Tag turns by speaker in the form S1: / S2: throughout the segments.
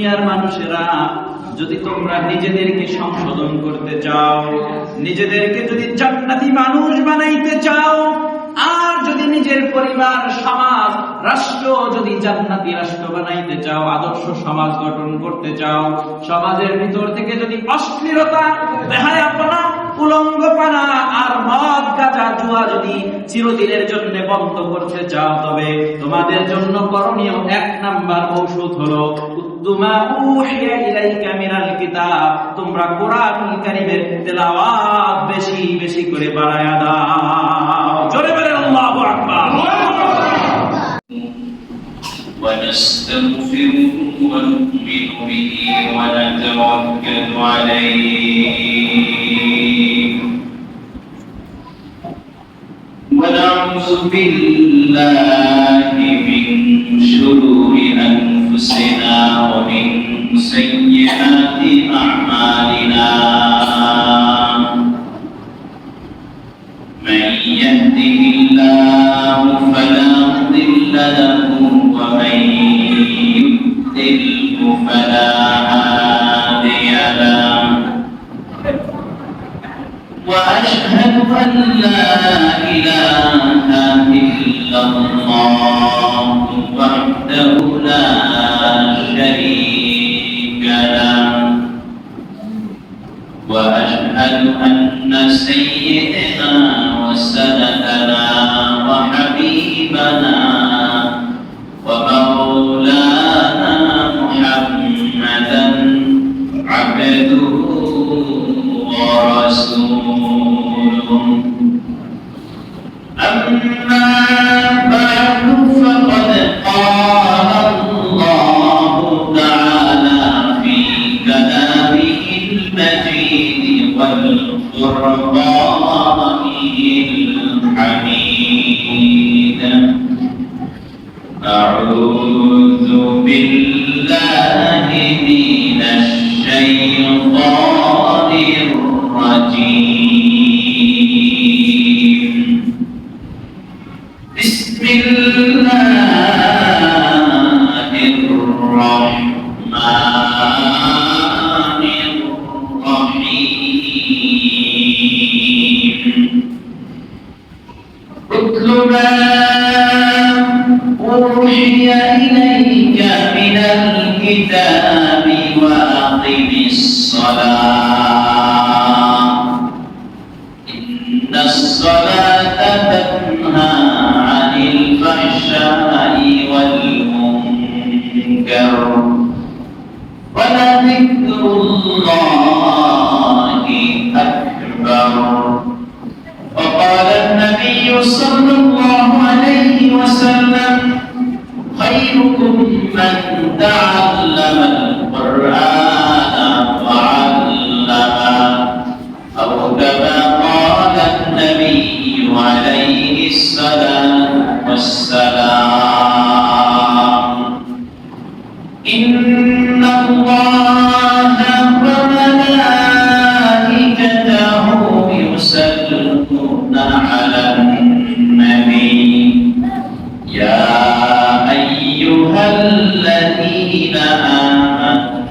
S1: দুনিয়ার মানুষেরা, যদি তোমরা নিজেদেরকে সংশোধন করতে চাও, নিজেদেরকে যদি জান্নাতি মানুষ বানাইতে চাও, আর যদি নিজের পরিবার, সমাজ, রাষ্ট্র যদি জান্নাতি রাষ্ট্র বানাইতে চাও, আদর্শ সমাজ গঠন করতে চাও, সমাজের ভিতর থেকে যদি অশ্লীলতা, বেহায়াপনা, উলঙ্গপনা আর মদ, গাঁজা, জুয়া যদি চিরদিনের জন্য বন্ধ করতে চাও, তবে তোমাদের জন্য করণীয় 1 নাম্বার ঔষধ হলো উদ্দুমা উহিয়া ইলাইকা মিনাল কিতাব। তোমরা কোরআনুল কারীমের তেলাওয়াত বেশি বেশি করে বাড়ায়া দাও। জোরে বলেন আল্লাহু আকবার।
S2: ونستغفره ونؤمن به ونتوكل عليه ونعوذ بالله من شرور أنفسنا ومن سيئات أعمالنا من يهده الله فلا مضل له ومن يضلل فلا هادي له وأشهد أن لا إله إلا الله وحده لا شريك له وأشهد أن سيدنا وسندنا وحبيبنا ومولانا محمدا عبده ورسوله أما بعد فقد قال الله تعالى في كلامه المجيد والقرآن الحميد أعوذ بالله من الشيطان الرجيم بسم الله الرحمن الرحيم اتل ما أوحي إليك من الكتاب وأقم الصلاة إن الصلاة تنهى عن الفحشاء والمنكر ولذكر الله أكبر وقال النبي صلى الله عليه وسلم خيركم من تعلم القرآن وعلمه أو كما قال النبي عليه الصلاة والسلام إن الله وملائكته يصلون على النبي يا أيها الذين آمنوا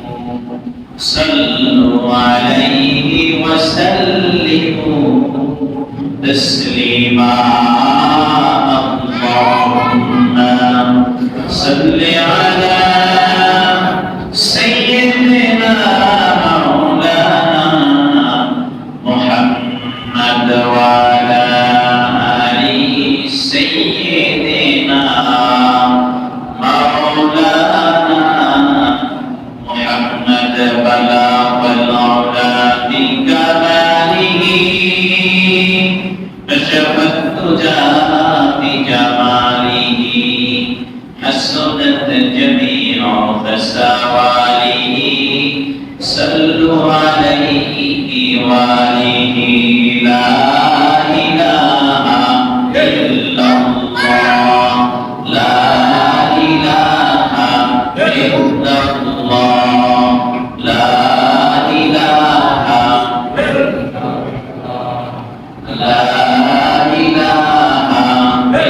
S2: صلوا عليه وسلموا تسليما اللهم صل على سيدنا مولانا محمد وعلى آل سيدنا مولانا محمد بلغ العلا بكماله كشف الدجى بجماله حسنت جميع خساواله صلوا عليه وآله لا إله إلا الله لا إله إلا الله لا إله إلا الله لا إله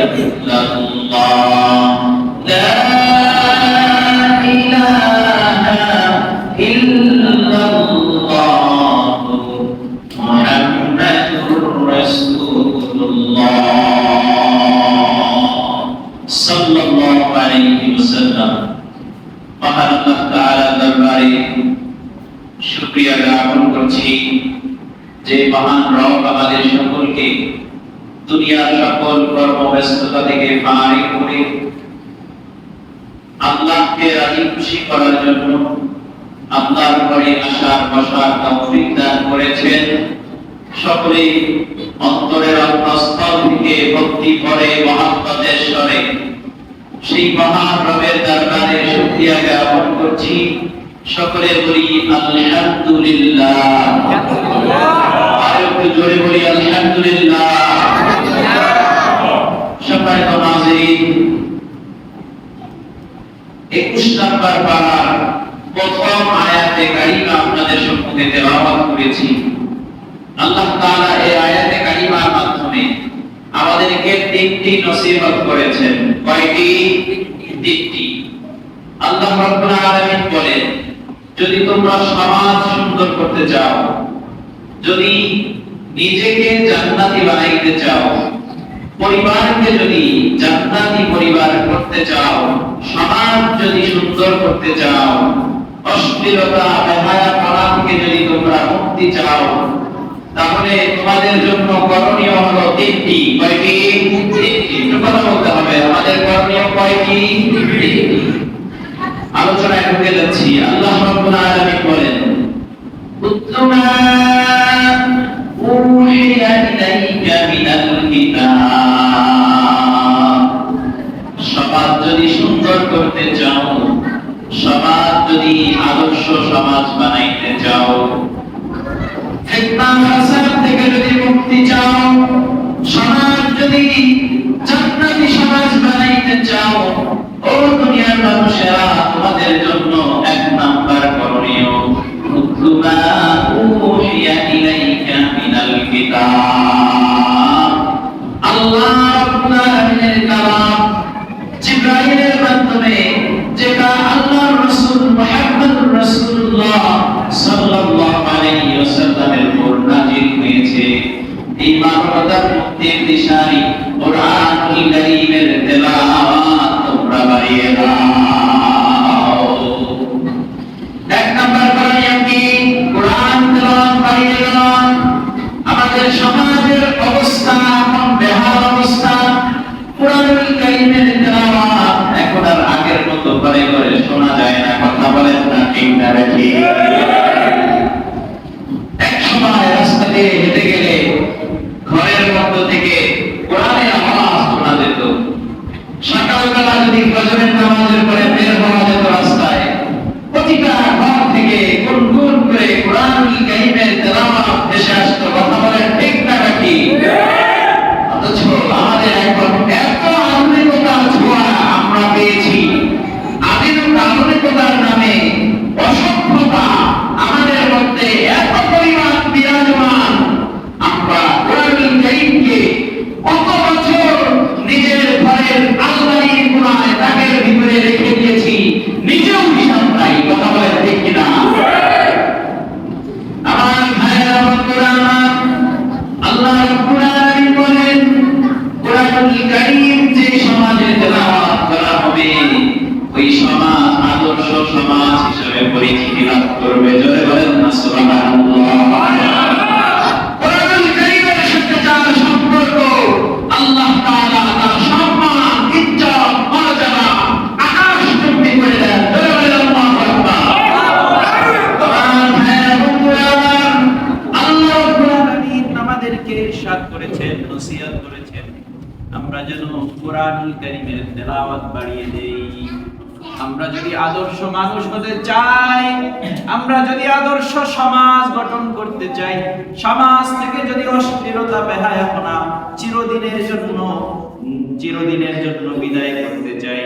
S2: إلا الله لا إله দরবারে শুকরিয়া জ্ঞাপন করছি যে মহান রব আমাদের সকলকে দুনিয়ার সকল কর্মব্যস্ততা থেকে ফারিগ করে আল্লাহকে রাজি খুশি করার জন্য আল্লাহর ঘরে আসার বসার তৌফিক দান করেছেন। সকলে অন্তরের অন্তঃস্থল থেকে ভক্তি করে মহব্বতের স্বরে সেই মহান রবের দরবারে শুকরিয়া জ্ঞাপন করছি। সকলে বলি আলহামদুলিল্লাহ। আর একটু জোরে বলি আলহামদুলিল্লাহ। সম্মানিত হাজিরিন, 21 নম্বর পারার প্রথম আয়াতে কারিমা আপনাদের সম্মুখে তেলাওয়াত করেছি। আল্লাহ তাআলা এই আয়াতে কারিমার মাধ্যমে আমাদেরকে তিনটি নসিহত করেছেন। কয়টি? তিনটি। আল্লাহ রাব্বুল আলামিন বলেন, যদি তোমরা সমাজ সুন্দর করতে চাও, যদি নিজেকে জান্নাতি বানাইতে চাও, পরিবারকে যদি জান্নাতি পরিবার করতে চাও, সমাজ যদি সুন্দর করতে চাও, অশ্লীলতা বেহায়াপনা থেকে যদি তোমরা মুক্তি চাও, তাহলে তোমাদের জন্য করণীয় হলো তিনটি। কয়টি? তিনটি। কথা বলতে হবে, আমাদের করণীয় কয়টি? তিনটি। আলোচনায় ঢুকে যাচ্ছি। আল্লাহ রাব্বুল আলামিন বলেন, উতলুমা উহিয়া ইলাইকা মিনাল কিতাব। সমাজ যদি সুন্দর করতে চাও, সমাজ যদি আদর্শ সমাজ বানাইতে চাও, ফিতনা ফাসাদ থেকে যদি মুক্তি চাও, সমাজ যদি জান্নাতি সমাজ বানাইতে চাও, ও দুনিয়ার মানুষেরা, তোমাদের জন্য এক নাম্বার করণীয় উতলুমা উহিয়া ইলাইকা মিনাল কিতাব। আল্লাহ রাব্বুল আলামিনের কালাম জিবরাইলের মাধ্যমে যেটা আল্লাহর রাসূল মুহাম্মদুর রাসূলুল্লাহ সাল্লাল্লাহু আলাইহি ওয়াসাল্লামের উপর নাযিল হয়েছে। এই মানবতার মুক্তির দিশারি কোরআনুল কারীমের তেলাওয়াত তোমরা বাড়িয়ে দাও। এক নাম্বার করণীয় কি? কোরআন তেলাওয়াত বাড়িয়ে দাও। আমাদের সমাজের অবস্থা এখন বেহাল অবস্থা। কোরআনুল কারীমের তেলাওয়াত এখন আর আগের মতো করে করে শোনা যায় না। কথা বলেন না ঠিক না ঠিক? এক সময় রাস্তা দিয়ে হেঁটে গেলে ঘরের মধ্য থেকে কোরআনের আওয়াজ শোনা যেত। সকালবেলা যদি ফজরের নামাজের পরে বের হওয়া যেত রাস্তায়, প্রতিটা ঘর থেকে গুনগুন করে কোরআনুল কারীমের তেলাওয়াত ভেসে আসতো। কথা বলেন ঠিক না ঠিক? অথচ আমাদের এখন এত আধুনিকতার ছোঁয়া আমরা পেয়েছি, আধুনিকতার নামে অসভ্যতা আমাদের মধ্যে এত পরিমাণ বিরাজমান। আমরা কোরআনুল কারীমকে কত বছর নিজের ঘরের আলমারির কোণায় তাকের ভিতরে রেখে দিয়েছি, নিজেও হিসাব নাই। কথা বলে ঠিক কিনা? আমার ভাইয়েরা, বন্ধুরা আমার, আল্লাহ রাব্বুল আলামিন বলেন, কোরআনুল কারীম যে সমাজে তেলাওয়াত করা হবে, ওই সমাজ আদর্শ সমাজ হিসেবে পরিচিতি লাভ করবে। জোরে বলেন না সুবহানাল্লাহ। কোরআনুল কারীমের সাথে যার সম্পর্ক, আল্লাহ তাআলা তার সম্মান, ইজ্জত, মর্যাদা আকাশচুম্বী করে দেন। জোরে বলেন আল্লাহু আকবার। আমার ভাইয়েরা, বন্ধুরা আমার, আল্লাহ রাব্বুল আলামিন আমাদেরকে ইরশাদ করেছেন, নসিহত করেছেন, আমরা যেন কোরআনুল কারীমের তেলাওয়াত বাড়িয়ে দেই। আমরা যদি আদর্শ মানুষ হতে চাই, আমরা যদি আদর্শ সমাজ গঠন করতে চাই, সমাজ থেকে যদি অশ্লীলতা বেহায়াপনা চিরদিনের জন্য বিদায় করতে চাই,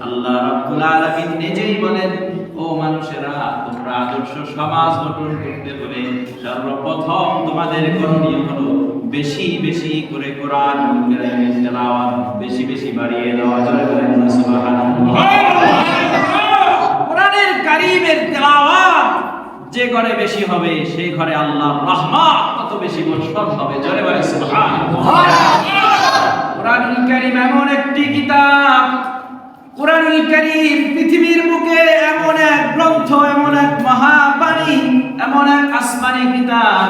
S2: আল্লাহ রাব্বুল আলামিন নিজেই বলেন, ও মানুষেরা, তোমরা আদর্শ সমাজ গঠন করতে হলে সর্বপ্রথম তোমাদের করণীয় হলো বেশি বেশি করে কোরআনুল কারীমের তেলাওয়াত বেশি বেশি বাড়িয়ে দেওয়া। জোরে বলেন না সুবহানাল্লাহ। কোরআনের কারীমের তেলাওয়াত যে ঘরে বেশি হবে, সেই ঘরে আল্লাহর রহমত তত বেশি বর্ষণ হবে। জোরে বলেন সুবহানাল্লাহ। কোরআনুল কারীম এমন একটি কিতাব, কোরআনুল কারীম পৃথিবীর বুকে এমন এক গ্রন্থ, এমন এক
S1: এমন এক আসমানি কিতাব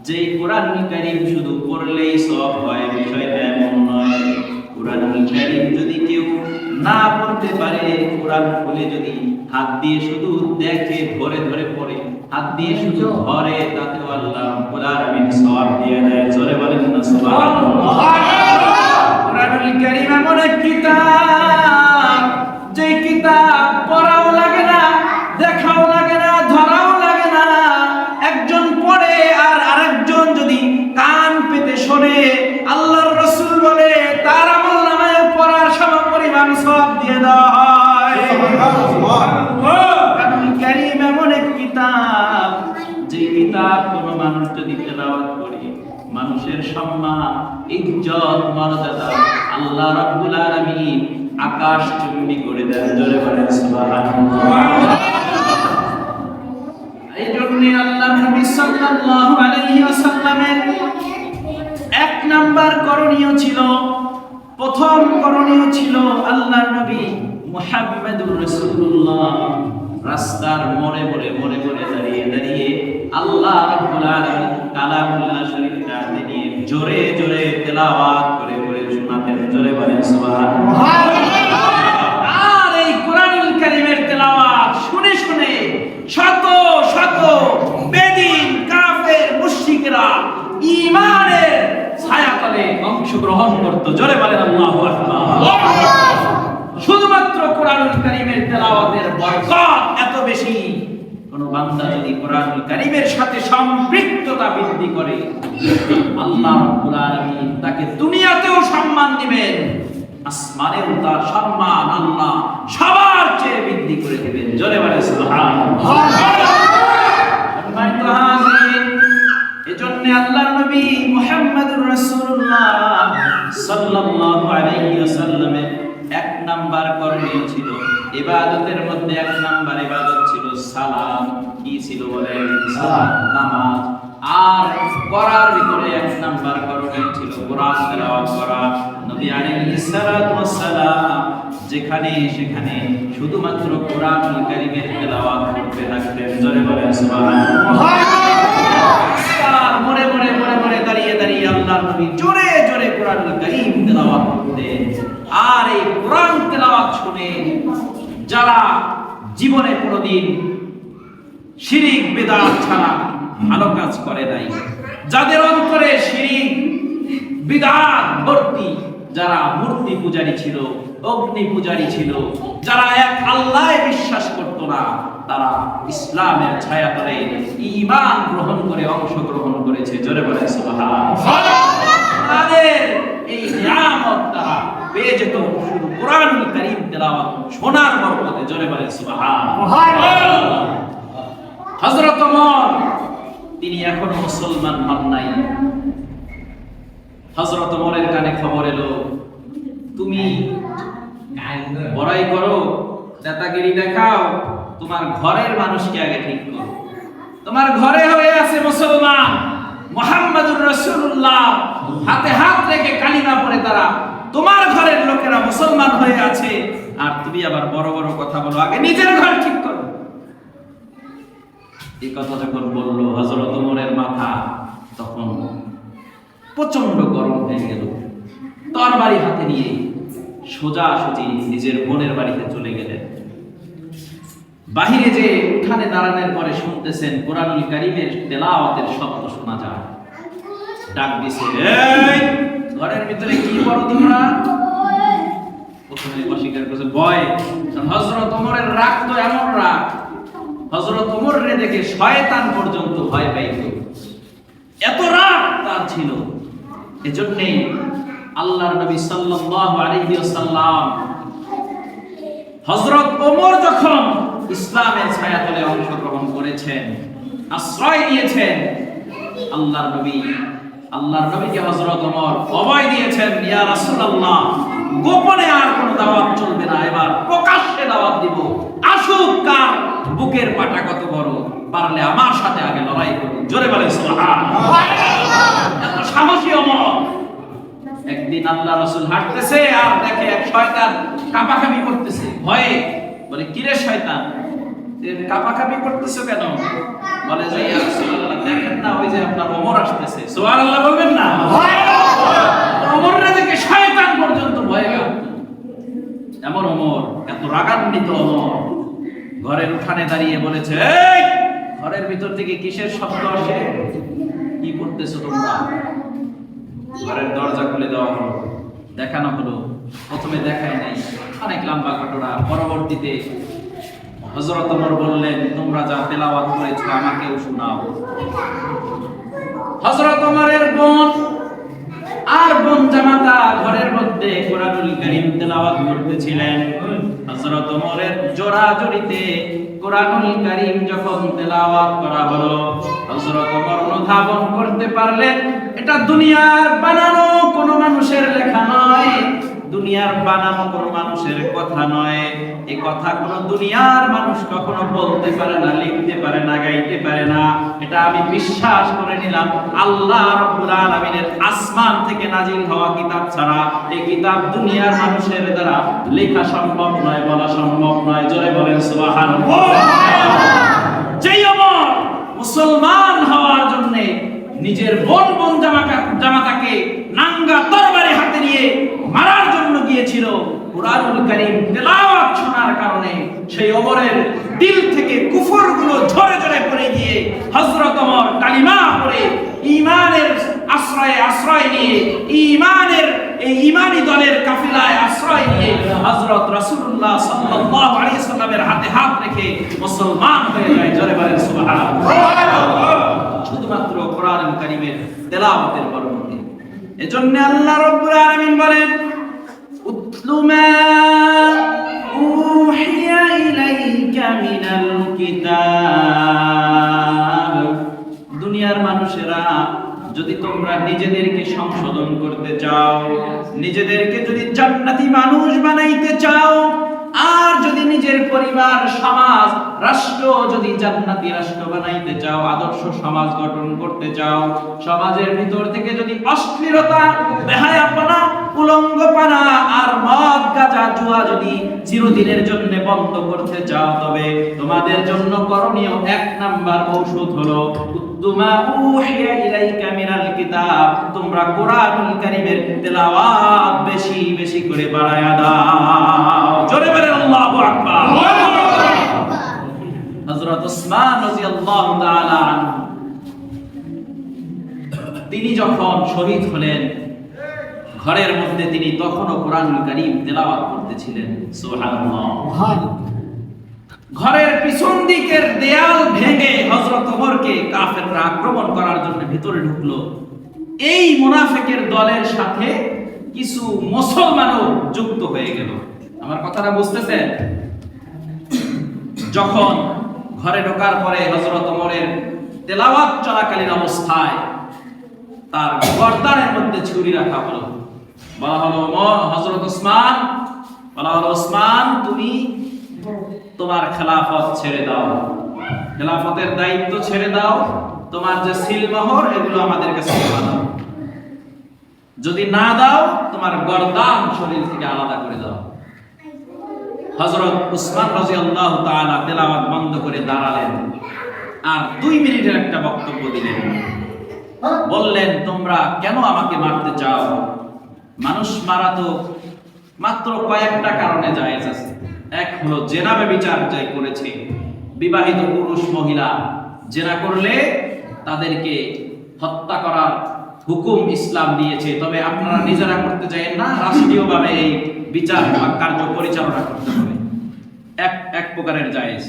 S1: যেই কোরআনুল কারীম শুধু পড়লেই সওয়াব হয়, বিষয়টা এমন নয়। কোরআনুল কারীম যদি কেউ না পড়তে পারে, কোরআন খুলে যদি হাত দিয়ে শুধু দেখে, ধরে ধরে পড়ে, হাত দিয়ে শুধু ধরে, তাতেও আল্লাহ রাব্বুল আলামিন সওয়াব দিয়ে দেয়। জোরে বলেন না সুবহানাল্লাহ। কোরআনুল কারীম এমন এক কিতাব, যে কিতাব পড়াও লাগে না, দেখাও লাগে না, ধরাও লাগে না। একজন পড়ে আর আরেকজন যদি কান পেতে শোনে, আল্লাহর রাসূল বলে তার আমলনামায় পড়ার সমপরিমাণ সওয়াব দিয়ে দেওয়া হয়। কোরআনুল কারীম এমন এক কিতাব, যে কিতাব কোনো মানুষ যদি তেলাওয়াত করে, মানুষের সম্মান, ইজ্জত, মর্যাদা আল্লাহ রাব্বুল আলামিন আকাশ চুম্বি করে দেন। জোরে বলেন সুবহানাল্লাহ। এই জন্য আল্লাহর নবী সাল্লাল্লাহু আলাইহি ওয়াসাল্লামের এক নাম্বার করণীয় ছিল, প্রথম করণীয় ছিল, আল্লাহর নবী মুহাম্মদুর রাসূলুল্লাহ রাস্তার মোড়ে মোড়ে দাঁড়িয়ে দাঁড়িয়ে আল্লাহ রাব্বুল আলামিন কালামুল্লাহ শরীফটা নিয়ে জোরে জোরে তেলাওয়াত করে করে শোনাতেন। জোরে বলেন সুবহানাল্লাহ। আর এই কোরআনুল কারীমের তেলাওয়াত শুনে শুনে শত শত বেদিন, কাফের, মুশরিকরা ঈমানের ছায়াতলে অংশগ্রহণ করত। জোরে বলেন আল্লাহু আকবার। শুধুমাত্র কোরআনুল কারীমের তেলাওয়াতের বরকত এত বেশি, কোন বান্দা যদি কোরআনুল কারীমের সাথে সম্পৃক্ততা বৃদ্ধি করে, আল্লাহ রাব্বুল আলামিন তাকে দুনিয়াতেও সম্মান দিবেন, আসমানেও তার সম্মান আল্লাহ সবার চেয়ে বৃদ্ধি করে দিবেন। জোরে বলেন সুবহানাল্লাহ। সম্মানিত হাজিরিন, এজন্য আল্লাহর নবী মুহাম্মদুর রাসূলুল্লাহ সাল্লাল্লাহু আলাইহি ওয়াসাল্লামের এক নাম্বার করণীয় ছিল, ইবাদতের মধ্যে এক নাম্বার ইবাদত ছিল সালাত। কি ছিল বলেন? সালাত, নামাজ। আর করার ভিতরে এক নাম্বার করণীয় ছিল কোরআন তেলাওয়াত করা। নবী আলাইহিস সালাতু ওয়াস সালাম যেখানে সেখানে শুধুমাত্র কোরআনুল কারীমের তেলাওয়াত করতে থাকতেন। জোরে বলেন সুবহানাল্লাহ। মোড়ে মোড়ে দাঁড়িয়ে দাঁড়িয়ে আল্লাহর নবী জোরে জোরে কোরআনুল কারীম তেলাওয়াত করতেন। আর এই কোরআন তেলাওয়াত শুনে যারা জীবনে কোনোদিন শিরিক বিদআত ছাড়া ভালো কাজ করে নাই, যাদের অন্তরে শিরিক বিদআত ভর্তি, যারা মূর্তি পূজারী ছিল, অগ্নি পূজারী ছিল, যারা এক আল্লাহয় বিশ্বাস করত না, তারা ইসলামের ছায়াতলে ঈমান গ্রহণ করে অংশগ্রহণ করেছে। জোরে বলেন সুবহানাল্লাহ। তাদের এই নিয়ামত তারা পেয়ে যেত শুধু কোরআনুল কারীম তেলাওয়াত শোনার বরকতে। জোরে বলেন সুবহানাল্লাহ। হযরত ওমর তিনি এখনো মুসলমান হন নাই। হযরত ওমরের কানে খবর এলো, তুমি বড়াই করো, নেতাগিরি দেখাও, তোমার ঘরের মানুষকে আগে ঠিক করো। তোমার ঘরে হয়ে আছে মুসলমান, মুহাম্মদুর রাসূলুল্লাহ হাতে হাত রেখে কালিমা পড়ে তারা তোমার ঘরের লোকেরা মুসলমান হয়ে আছে, আর তুমি আবার বড় বড় কথা বলো, আগে নিজের ঘর ঠিক করো। এই কথা যখন বললো হযরত ওমরের মাথা তখন প্রচন্ড গরম হয়ে গেল। তরবারি হাতে নিয়ে সোজাসুজি নিজের বোনের বাড়িতে চলে গেলেন। বাহিরে যে উঠানে দাঁড়ানোর পরে শুনতেছেন কোরআনুল কারীমের তেলাওয়াতের শব্দ শোনা যায়। ডাক দিছে, এই ঘরের ভিতরে কি বড় তোমরা? প্রথমে অস্বীকার করেছে, ভয়। হযরত ওমরের রাগ তো এমন রাগ, হযরত ওমরের দেখে শয়তান পর্যন্ত ভয় পাইত, এত রাগ তার ছিল। এজন্য আল্লাহর নবী সাল্লাল্লাহু আলাইহি ওয়াসাল্লাম হযরত ওমর যখন ইসলামের ছায়াতলে অংশগ্রহণ করেছেন, আশ্রয় দিয়েছেন, আল্লাহর নবীকে হযরত ওমর অভয় দিয়েছেন, ইয়া রাসূলুল্লাহ, গোপনে আর কোনো দাওয়াত চলবে না, এবার প্রকাশ্যে দাওয়াত দিব। আসুক কার বুকের পাটা কত বড়, পারলে আমার সাথে আগে লড়াই করুন। জোরে বলেন সুবহানাল্লাহ। এত সাহসী ওমর। একদিন আল্লাহ রাসূল হাঁটতেছে আর দেখে এক শয়তান কাঁপাকাঁপি করতেছে ভয়ে। বলে, কিরে শয়তান, কাঁপাকাঁপি করতেছো কেন? বলে যে ইয়া রাসূলুল্লাহ, দেখেন না ওই যে আপনার ওমর আসতেছে। সুবহানাল্লাহ বলবেন না? ওমররে দেখে শয়তান পর্যন্ত ভয়ে কাঁপত। এমন ওমর, এত রাগান্বিত ওমর ঘরের উঠানে দাঁড়িয়ে বলেছে, এই ঘরের ভিতর থেকে কিসের শব্দ আসে? কি করতেছো তোমরা? ঘরের দরজা খুলে দেওয়া হলো, দেখানো হলো। প্রথমে দেখাই নাই, অনেক লম্বা ঘটনা। পরবর্তীতে হযরত ওমর বললেন, তোমরা যা তেলাওয়াত করেছো আমাকেও শোনাও। হযরত ওমরের বোন আর বোন জামাতা ঘরের মধ্যে কোরআনুল কারীম তেলাওয়াত করতেছিলেন। হযরত ওমরের জোড়াজুড়িতে কোরআনুল কারীম যখন তেলাওয়াত করা হলো, হযরত ওমর অনুধাবন করতে পারলেন এটা দুনিয়ার বানানো কোনো মানুষের লেখা নয়, দুনিয়ার বানানো কোনো মানুষের কথা নয়। এই কথা কোনো দুনিয়ার মানুষ কখনো বলতে পারে না, লিখতে পারে না, গাইতে পারে না। এটা আমি বিশ্বাস করে নিলাম আল্লাহ রাব্বুল আলামিনের আসমান থেকে নাজিল হওয়া কিতাব ছাড়া এই কিতাব দুনিয়ার মানুষের দ্বারা লেখা সম্ভব নয়, বলা সম্ভব নয়। জোরে বলেন সুবহানাল্লাহ। যেই ওমর মুসলমান হওয়ার জন্য নিজের বোন জামাতাকে নাঙ্গা তরবারি হাতে নিয়ে মারার জন্য গিয়েছিল, কুরআনুল কারীম তেলাওয়াত শোনার কারণে সেই ওমরের দিল থেকে কুফরগুলো ঝরে ঝরে পড়ে গিয়ে হযরত ওমর কালিমা পড়ে ঈমানের আশ্রয় নিয়ে এই ঈমানি দলের কাফিলায় আশ্রয় নিয়ে হযরত রাসূলুল্লাহ সাল্লাল্লাহু আলাইহি সাল্লামের হাতে হাত রেখে মুসলমান হয়ে যায়। জোরে বলেন সুবহানাল্লাহ। শুধুমাত্র কোরআনুল কারীমের তেলাওয়াতের বরকতে। এজন্য আল্লাহ রাব্বুল আলামিন বলেন, উতলু মা উহিয়া ইলাইকা মিনাল কিতাব। দুনিয়ার মানুষেরা যদি তোমরা নিজেদেরকে সংশোধন করতে চাও, নিজেদেরকে যদি জান্নাতি মানুষ বানাইতে চাও, আর যদি নিজের পরিবার, সমাজ, রাষ্ট্র যদি জান্নাতি রাষ্ট্র বানাইতে চাও, আদর্শ সমাজ গঠন করতে চাও, সমাজের ভিতর থেকে যদি অশ্লীলতা, বেহায়াপনা, উলঙ্গপনা আর মদ, গাঁজা, জুয়া যদি চিরদিনের জন্য বন্ধ করতে চাও, তবে তোমাদের জন্য করণীয় 1 নাম্বার ঔষধ হলো উতলুমা উহিয়া ইলাইকা মিনাল কিতাব। তোমরা কোরআনুল কারীমের তেলাওয়াত বেশি বেশি করে বাড়ায়া দাও। জোরে বলেন আল্লাহু আকবার। হযরত ওসমান রাদিয়াল্লাহু তাআলা আনহু তিনি যখন শহীদ হলেন, ঘরের মধ্যে তিনি তখনও কোরআনুল কারীম তেলাওয়াত করতেছিলেন। সুবহানাল্লাহ। ঘরের পিছন দিকের দেয়াল ভেঙে হযরত ওমরকে কাফেররা আক্রমণ করার জন্য ভিতরে ঢুকলো। এই মুনাফিকের দলের সাথে কিছু মুসলমানও যুক্ত হয়ে গেল। আমার কথাটা বুঝতেছেন? যখন ঘরে ঢোকার পরে হযরত ওমরের তেলাওয়াত চলাকালীন অবস্থায় তার গর্দানের মধ্যে ছুরি রাখা হলো। বলা হলো হযরত ওসমান, বলা হলো ওসমান, তুমি তোমার খেলাফত ছেড়ে দাও, খেলাফতের দায়িত্ব ছেড়ে দাও, তোমার যে সিলমোহর এগুলো আমাদের কাছে দাও, যদি না দাও তোমার গর্দান শরীর থেকে আলাদা করে দাও। হযরত উসমান রাদিয়াল্লাহু তাআলা তেলাওয়াত বন্ধ করে দাঁড়ালেন আর 2 মিনিটের একটা বক্তব্য দিলেন। বললেন, তোমরা কেন আমাকে মারতে চাও? মানুষ মারা তো মাত্র কয়েকটা কারণে জায়েজ আছে। এক হলো জেনা ব্যভিচার যাই করেছে, বিবাহিত পুরুষ মহিলা জেনা করলে তাদেরকে হত্যা করার হুকুম ইসলাম দিয়েছে। তবে আপনারা নিজেরা করতে চাইেন না, রাষ্ট্রীয়ভাবে এই বিচার কার্য পরিচালনা করতে হবে। এক প্রকারের জায়েজ।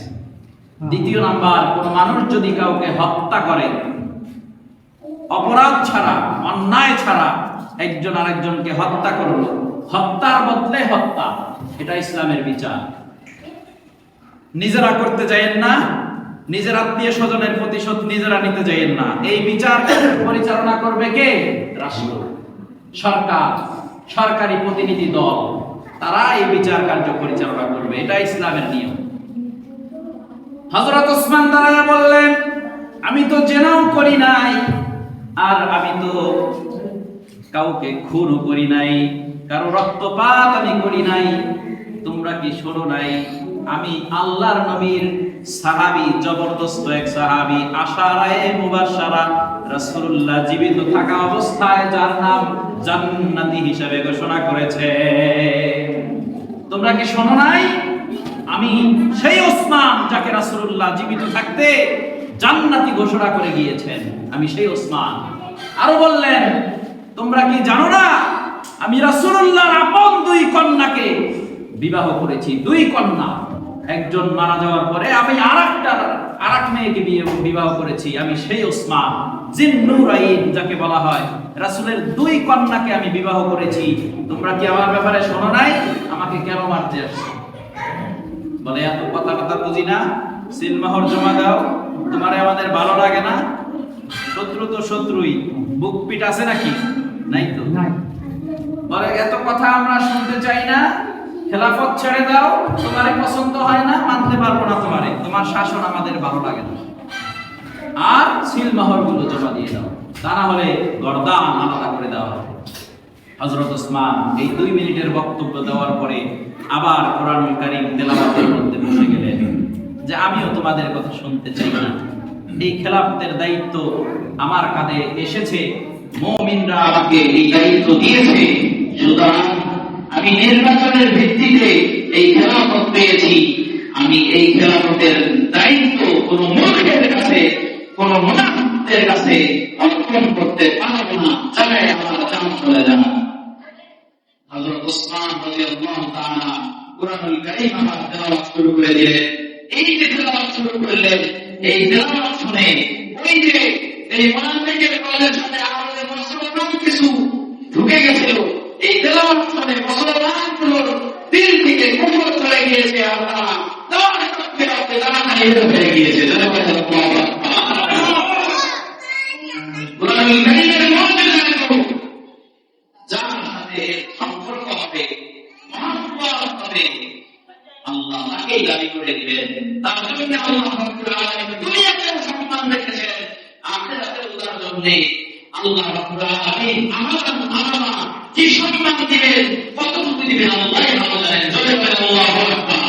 S1: দ্বিতীয় নাম্বার, কোন মানুষ যদি কাউকে হত্যা করে, অপরাধ ছাড়া, অন্যায় ছাড়া একজন আরেকজনকে হত্যা করলো, হত্যার বদলে হত্যা, এটা ইসলামের বিচার। নিজেরা করতে চাইেন না, নিজের আত্মীয় স্বজনের প্রতিশোধ নিজেরা নিতে চাইেন না। এই বিচার পরিচালনা করবে কে? রাষ্ট্র, সরকার, সরকারি প্রতিনিধি দল, তারা এই বিচার কার্য পরিচালনা করবে। এটা ইসলামের নিয়ম। হযরত ওসমান দাঁড়ায় বললেন, আমি তো জেনাও করি নাই, আর আমি তো কাউকে খুনও করি নাই, কারো রক্তপাত আমি করি নাই। তোমরা কি শোনো নাই আমি আল্লাহর নবীর সাহাবী, জবরদস্ত এক সাহাবী, আশারায়ে মুবাশশারা, রাসূলুল্লাহ জীবিত থাকা অবস্থায় যার নাম জান্নাতি হিসেবে ঘোষণা করেছে। তোমরা কি শোনো নাই? আমি সেই ওসমান যাকে রাসূলুল্লাহ জীবিত থাকতে জান্নাতি ঘোষণা করে গিয়েছেন, আমি সেই ওসমান। আরো বললেন, তোমরা কি জানো না আমি রাসূলুল্লাহর আপন দুই কন্যাকে বিবাহ করেছি, দুই কন্যা। একজন মারা যাওয়ার পরে আমি আরেক মেয়েকে বিবাহ করেছি, আমি সেই ওসমান জিন্নুরাইন যাকে বলা হয়। রাসূলের দুই কন্যাকে আমি বিবাহ করেছি। তোমরা কি আমার ব্যাপারে শোনো নাই? আমাকে কেন মারতে আসছো? বলে, এত কথা বুঝি না, সিলমাহর জমা দাও, তোমারে আমাদের ভালো লাগে না? শত্রু তো শত্রুই, বুক পিট আছে নাকি? নাই তো। বলে, এত কথা আমরা শুনতে চাই না, খেলাফত ছেড়ে দাও, তোমারে পছন্দ হয় না, মানতে পারবো না তোমারে, তোমার শাসন আমাদের ভালো লাগে না, আর সিলমাহর গুলো জমা দিয়ে দাও, তা না হলে গর্দান আলাদা করে দেওয়া হবে। হযরত ওসমান এই 2 মিনিটের বক্তব্য দেওয়ার পরে আবার কোরআনুল কারীম তেলাওয়াতের মধ্যে বসে গেলেন যে আমিও তোমাদের কথা শুনতে চাই না, এই খেলাফতের দায়িত্ব আমার কাঁধে এসেছে, মুমিনরা
S2: আমাকে এই দায়িত্ব দিয়েছে, সুতরাং আমি নির্বাচনের ভিত্তিতে এই খেলাফত পেয়েছি। আমি এই খেলাফতের দায়িত্ব কোন মূর্খের কাছে, কোন মুনাফিকদের কাছে অর্পণ করতে পারবো না। চাই আমার জান চলে যান। হযরত ওসমান রাদিয়াল্লাহু তাআলা কুরআনুল কারীম আমার তেলাওয়াত শুরু করে দিলেন। এই যে তেলাওয়াত শুরু করলেন, এই তেলাওয়াত শুনে ওই যে এই মুনাফিকের কলের সাথে আমাদের মুসলমান কিছু ঢুকে গেছিল, এই তেলাওয়াত শুনে মুসলমানগুলোর দিল থেকে কুফর চলে গিয়েছে, আর তারা দৌড়ে করতে করতে দাঁড়ায় হয়ে গিয়েছে। কুরআনুল কারীমের মধ্যে যার সাথে সম্পর্ক হবে, মহব্বত হবে, আল্লাহ তাকেই দাবি করে দিবেন। তার জন্য আল্লাহ রাব্বুল আলামিন দুনিয়াতে সম্মান রেখেছেন, আখিরাতের জন্য আল্লাহ রাব্বুল আলামিন আমাদের কি সম্মান দিবেন, কতটুকু দিবেন আল্লাহই ভালো জানেন। জোরে বলেন আল্লাহু আকবার।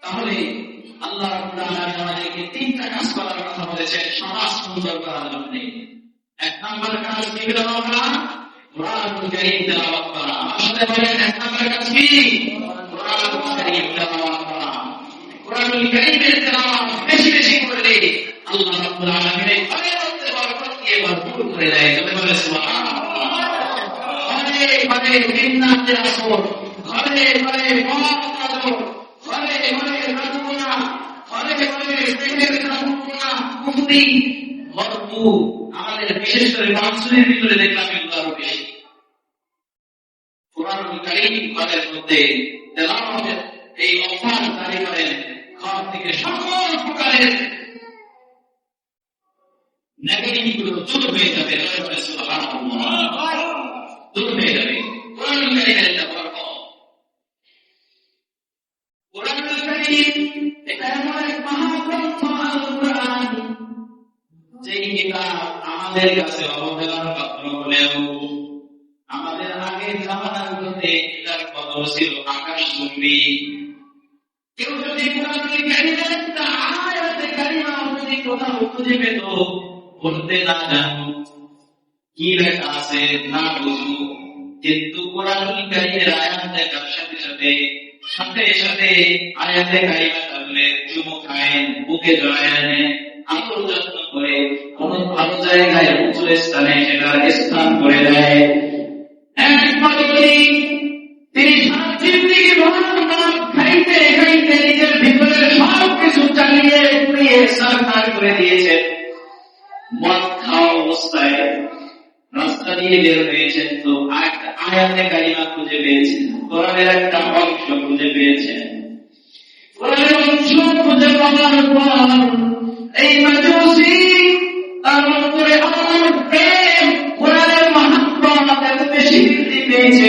S2: তাহলে আল্লাহ রাব্বুল আলামিন আমাদেরকে 3টা কাজ করার কথা বলেছেন সমাজ সুন্দর করার জন্য। 1 নম্বর কাজ কি হলো? আমরা কুরআনুল কারীম তেলাওয়াত করা। আমার সাথে বলেন, 1 নম্বর কাজ কি? কুরআনুল কারীম তেলাওয়াত করা। কুরআনুল কারীমের তেলাওয়াত বেশি বেশি করলে আল্লাহ রাব্বুল আলামিন এই ঘরের বরকত দিয়ে ভরপুর করে দেয়। জোরে বলেন সুবহানাল্লাহ। ঘরে ঘরে জিন্নাতের আসর, ঘরে ঘরে মহৎ কাজর, ঘরে ঘরে রাজগুনা, ঘরে ঘরে প্রেমের রাজগুনা, কুফরি ভরপুর। আমাদের বিশেষ করে মানসুরের ভিতরে দেখলাম এগুলো বেশি। কুরআনুল কারীম ঘরের মধ্যে তেলাওয়াতের এই অভ্যাস জারি করেন, ঘর থেকে সকল প্রকারের নেগেটিভ গুলো দূর হয়ে যাবে। সুবহানাল্লাহ, দূর হয়ে যাবে। কুরআনুল কারীমের একটা বরকত। কুরআনুল কারীম এটা এমন এক মহাগ্রন্থ, আল কুরআন, যেই কিতাব আমাদের কাছে অবহেলার পাত্র হলেও আমাদের আগের জামানাগুলোতে এটার কদর ছিল আকাশচুম্বী। কেউ যদি কুরআনুল কারীমের একটা আয়াতে কারিমা যদি কোথাও খুঁজে পেত, পড়তে না জানো, কি লেখা আছে না বুঝো, কিন্তু কুরআনুল কারীমের আয়াত দেখার সাথে সাথে সাথে সাথে আয়াতে কারিমা থাকলে চুমু খায়, বুকে জড়ায় আনে, আদর যত্ন করে কোন ভালো জায়গায় উঁচু স্থানে সেটার স্থান করে দেয়। একমাত্র তিনি সারা জিন্দেগি খাইতে খাইতে নিজের ভিতরে সব কিছু চালিয়ে পুড়িয়ে সারখার করে দিয়েছেন। মদ খাওয়া অবস্থায় রাস্তা দিয়ে বের হয়েছেন, তো আয়াতে কারিমা খুঁজে পেয়েছেন, কোরআনের একটা অংশ খুঁজে পেয়েছেন। কোরআনের অংশ খুঁজে পাওয়ার পর এই মাজুসি তার অন্তরে আমার প্রেম, কোরআনের মহত্ব এত বেশি বৃদ্ধি পেয়েছে,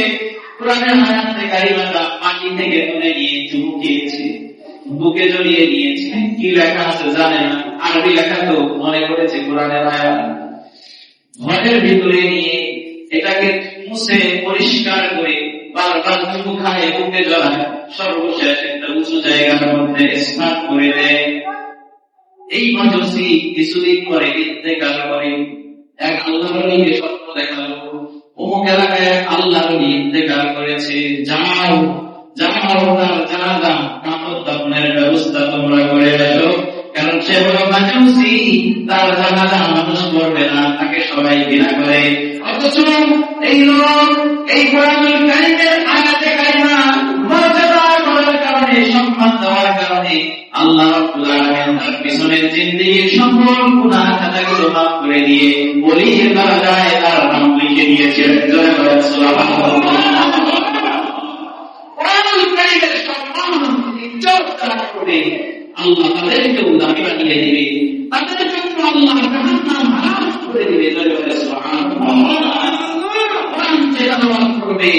S2: কোরআনের আয়াতে কারিমাটা মাটি থেকে তুলে নিয়ে চুমু খেয়েছে, বুকে জড়িয়ে নিয়েছে। কি লেখা আছে জানে না, আরবি লেখা তো মনে করেছে কোরআনের আয়াত। ঘরের ভিতরে নিয়ে এটাকে মুছে পরিষ্কার করে বারবার চুমু খায়, বুকে জড়ায়, সর্বশেষ একটা উঁচু জায়গার মধ্যে স্নান করে দেয়। এই মজুসি কিছুদিন পরে ইন্তেকাল করে। এক আল্লাহর ওলিকে স্বপ্ন দেখালো, অমুক এলাকায় আল্লাহর ওলি ইন্তেকাল করেছে, যাও যাও তার জানাজা কাফন দাফনের ব্যবস্থা তোমরা করে আসো, কারণ সে বড় মাজুসি, তার জানাজা মানুষ করবে না, তাকে সবাই ঘৃণা করে। অথচ এই লোক এই কোরআনুল কারীমের আয়াতে কারিমা মর্যাদা করার কারণে, সম্মান দেওয়ার কারণে আল্লাহ রাব্বুল আলামিন তার পিছনের জিন্দেগীর সকল গুনাহ খাতাগুলো মাফ করে দিয়ে ওলির দরজায় তার নাম লিখে দিয়েছেন। জোরে বলেন সুবহানাল্লাহ। কোরআনুল কারীমের সম্মান ইজ্জত তারা করে আল্লাহ তাদেরকে দামি বানিয়ে দিবে, তাদের জন্য আল্লাহ জাহান্নাম হারাম করে দিবে। জোরে বলেন সুবহানাল্লাহ। কোরআন যে তেলাওয়াত করবে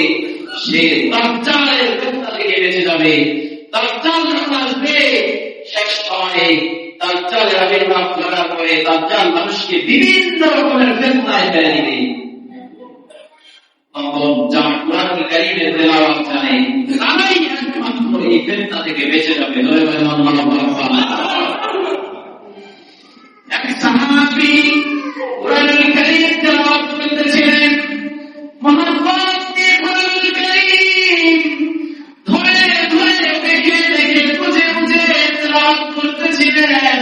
S2: সে দাজ্জালের ফিতনা থেকে বেঁচে যাবে। দাজ্জাল যখন আসবে শেষ সময়ে, দাজ্জালের আবির্ভাব করার পরে দাজ্জাল মানুষকে বিভিন্ন রকমের ফিতনায় ফেলে দিবে। তখন যারা কোরআনুল কারীমের তেলাওয়াত জানে তারাই একমাত্র এই ফিতনা থেকে বেঁচে যাবে। জোরে বলেন আল্লাহু আকবার। এক সাহাবী কোরআনুল কারীম তেলাওয়াত করতেছিলেন, মুহাম্মদ কোরআনুল কারীম ধরে ধরে দেখে দেখে বুঝে বুঝে তেলাওয়াত করতেছিলেন।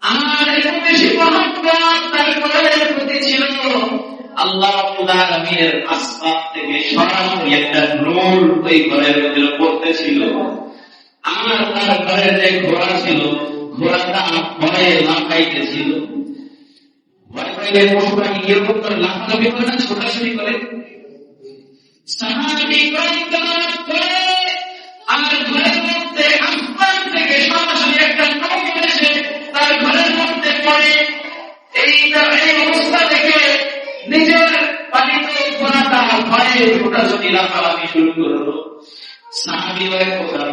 S2: আর এত বেশি মহব্বত তার কোরআনের প্রতি ছিল, আল্লাহ রাব্বুল আলামিনের আসমান থেকে সরাসরি একটা নূর ওই ঘরের মধ্যে পড়তেছিল। আর তার ঘরের যে ঘোড়া ছিল, ঘোড়াটা ভয়ে লাফাইতেছিল। ভয়ে পশুরা গিয়ে লাফালাফি করে না, ছোটাছুটি করে। সাহাবী তেলাওয়াত করে আর ঘরের মধ্যে আসমান থেকে সরাসরি একটা নূর এসে তার ঘরের মধ্যে পড়ে। এই অবস্থা দেখে নিজের পালিত ঘোড়াটা ভয়ে ছোটাছুটি লাফালাফি শুরু করলো। সাহাবী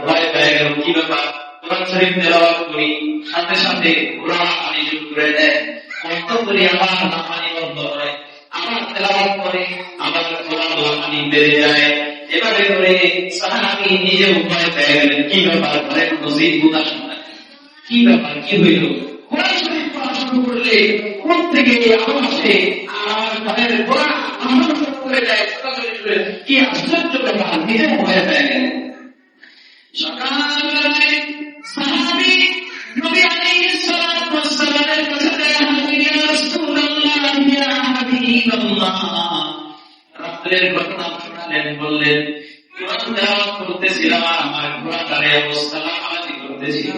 S2: ভয় পেয়ে গেল, কি ব্যাপার? কোরআন শরীফ তেলাওয়াত করি, সাথে সাথে ঘোড়া লাফানি শুরু করে দেয়। কত করে আবার লাফানি বন্ধ হয়, আবার তেলাওয়াত করে আবার ঘোড়া লাফানি বেড়ে যায়। এভাবে করে সাহাবী নিজেও ভয় পেয়ে গেলেন, কি ব্যাপার? ঘরের মসজিদ বুদা শোনা, কি ব্যাপার, কি হইল? কোরআন শরীফ পড়া শুরু করলে কোন থেকে আওয়াজ আসে, আর ঘরের ঘোড়া আমার শুরু করে দেয়, ছোটাছুটি শুরু। কি আশ্চর্য ব্যাপার, নিজে ভয় পেয়ে গেলেন। সকালবেলায় সাহাবী নবী আলাইহিস সালাতু ওয়াস সালামের কাছে হাজির, ইয়া রাসূলুল্লাহ, ইয়া হাবিবাল্লাহ। রাতের ঘটনা শোনালেন, বললেন কোরআন তেলাওয়াত করতেছিলাম, আমার ঘোড়াটার অবস্থা লাফালাফি করতেছিল,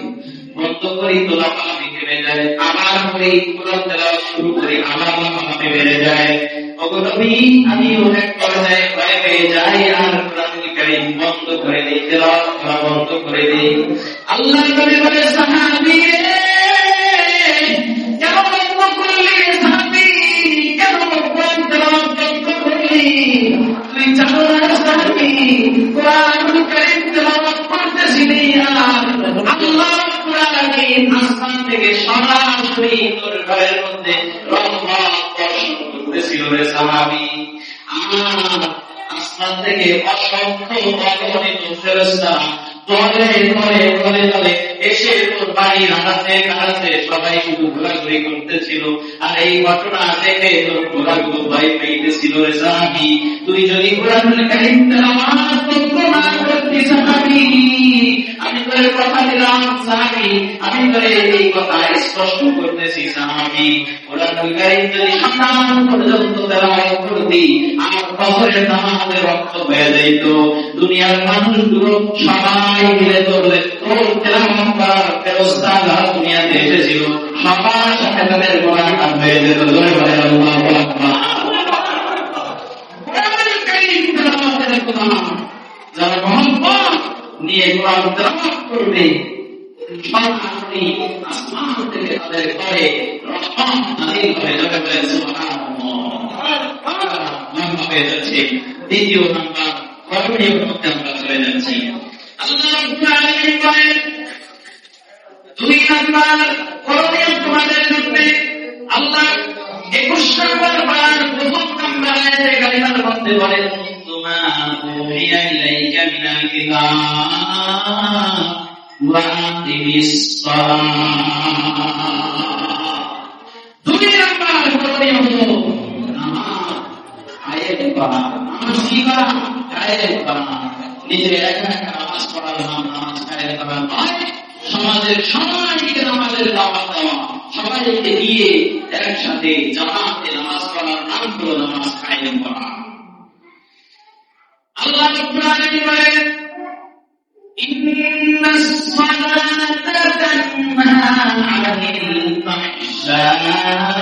S2: বন্ধ করি তো লাফালাফি বেড়ে যায়, আবার করি কোরআন তেলাওয়াত শুরু করি, আবার লাফালাফি বেড়ে যায়। ওগো নবী, আমি অনেক পর্যায়ে ভয় পেয়ে যাই আর কোরআনুল কারীম বন্ধ করে দিই, তেলাওয়াত করা বন্ধ করে দিই। আল্লাহর নবী বলে, সাহাবী রে, কেন বন্ধ করলি? সাহাবী, কেন কোরআন তেলাওয়াত বন্ধ করলি? তুই জানো না সাহাবী, কোরআনুল কারীম তেলাওয়াত করতেছিলি আর আল্লাহ রাব্বুল আলামিন আসমান থেকে সরাসরি তোর ঘরের মধ্যে রহমত বর্ষণ করতেছিল রে সাহাবী। আর আসমান থেকে অসংখ্য অগণিত ফেরেশতা দলে দলে দলে দলে এসে তোর বাড়ির আনাচে কানাচে সবাই শুধু ঘোরাঘুরি করতেছিল। আর এই ঘটনা দেখে তোর ঘোরাগুলো ভয় পেয়েছিল রে সাহাবী। তুই যদি কোরআনুল কারীম তেলাওয়াত বন্ধ না করতি সাহাবী, আমি তোর কথা দিলাম সাহাবী, আমি তোর এই কথা স্পষ্ট করতেছি সাহাবী, কোরআনুল কারীম যদি সন্তান পর্যন্ত তেলাওয়াত করতি, আর ফজরের নামাজে রক্ত হয়ে যাইত। দুনিয়ার মানুষগুলো সবাই মিলে তোর তেলাওয়াত করার ব্যবস্থা যারা দুনিয়াতে এসেছিল সবার সাথে তাদের গোনাহ হয়ে যেত। জোরে বলেন আল্লাহু আকবার। কোরআনুল কারীম তেলাওয়াতের কথা যারা মহব্বত নিয়ে কোরআন তেলাওয়াত করবে, সরাসরি আসমান থেকে তাদের ঘরে রহমত নাযিল হয়ে যাবে। বলেন সুবহানাল্লাহ। লম্বা হয়ে যাচ্ছে, দ্বিতীয় নাম্বার করণীয় মধ্যে আমরা চলে যাচ্ছি। আল্লাহ রাব্বুল আলামিন বলেন, 2 নাম্বার করণীয় তোমাদের মধ্যে আল্লাহ 21 নম্বর বার প্রথম নাম্বার আয়াতে কারিমার মধ্যে বলেন, মা উহিয়া ইলাইকা মিনাল কিতাব ওয়া আকিমিস সালাত। দুই নাম্বার করণীয় হলো নামাজ কায়েম করা, নামাজ শিখা কায়েম করা। নিজে একা একা নামাজ পড়া, নামাজ কায়েম করা নয়, সমাজের সবাইকে নামাজের দাওয়াত দেওয়া, সবাইকে নিয়ে একসাথে জামাতে নামাজ পড়ার নাম হলো নামাজ কায়েম করা। আল্লাহ রাব্বুল আলামিন বলেন, ইন্নাস সালাতা তানহা আনিল ফাহশাই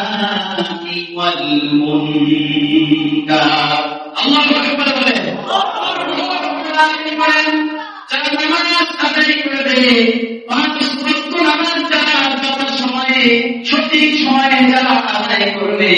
S2: ওয়াল মুনকার। আল্লাহু আকবার বলেন। যারা নামাজ আদায় করবে, পাঁচ ওয়াক্ত নামাজ যারা যথাযথ সময়ে সঠিক সময়ে যারা আদায় করবে,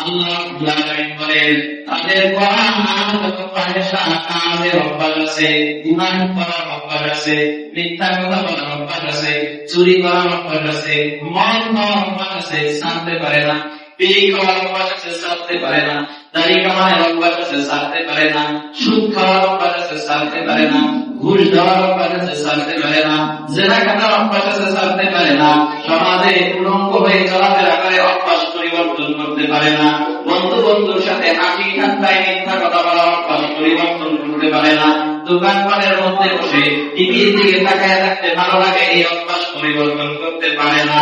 S2: আল্লাহ রাব্বুল আলামিন বলেন তাদের কোরআন যত ফাহিশা কাজের অভ্যাস আছে, গুনাহ করার অভ্যাস আছে, মিথ্যা কথা বলার অভ্যাস আছে, চুরি করার অভ্যাস আছে, মদ খাওয়ার অভ্যাস আছে, ছাড়তে পারে না, বিড়ি খাওয়ার অভ্যাস আছে, ছাড়তে পারে না, দাড়ি কামানোর অভ্যাস আছে, ছাড়তে পারে না, সুদ খাওয়ার অভ্যাস আছে, ছাড়তে পারে না, ঘুষ দেওয়ার অভ্যাস আছে, ছাড়তে পারে না, জেনা খাওয়ার অভ্যাস আছে, ছাড়তে পারে না, সমাজে উলঙ্গ হয়ে চলাফেরা করে অভ্যাস পরিবর্তন করতে পারে না, বন্ধুর সাথে হাসি ঠাট্টায় মিথ্যা কথা বলার অভ্যাস পরিবর্তন করতে পারে না, দোকানপাটের মধ্যে বসে টিভির দিকে তাকায় থাকতে ভালো লাগে, এই অভ্যাস পরিবর্তন করতে পারে না।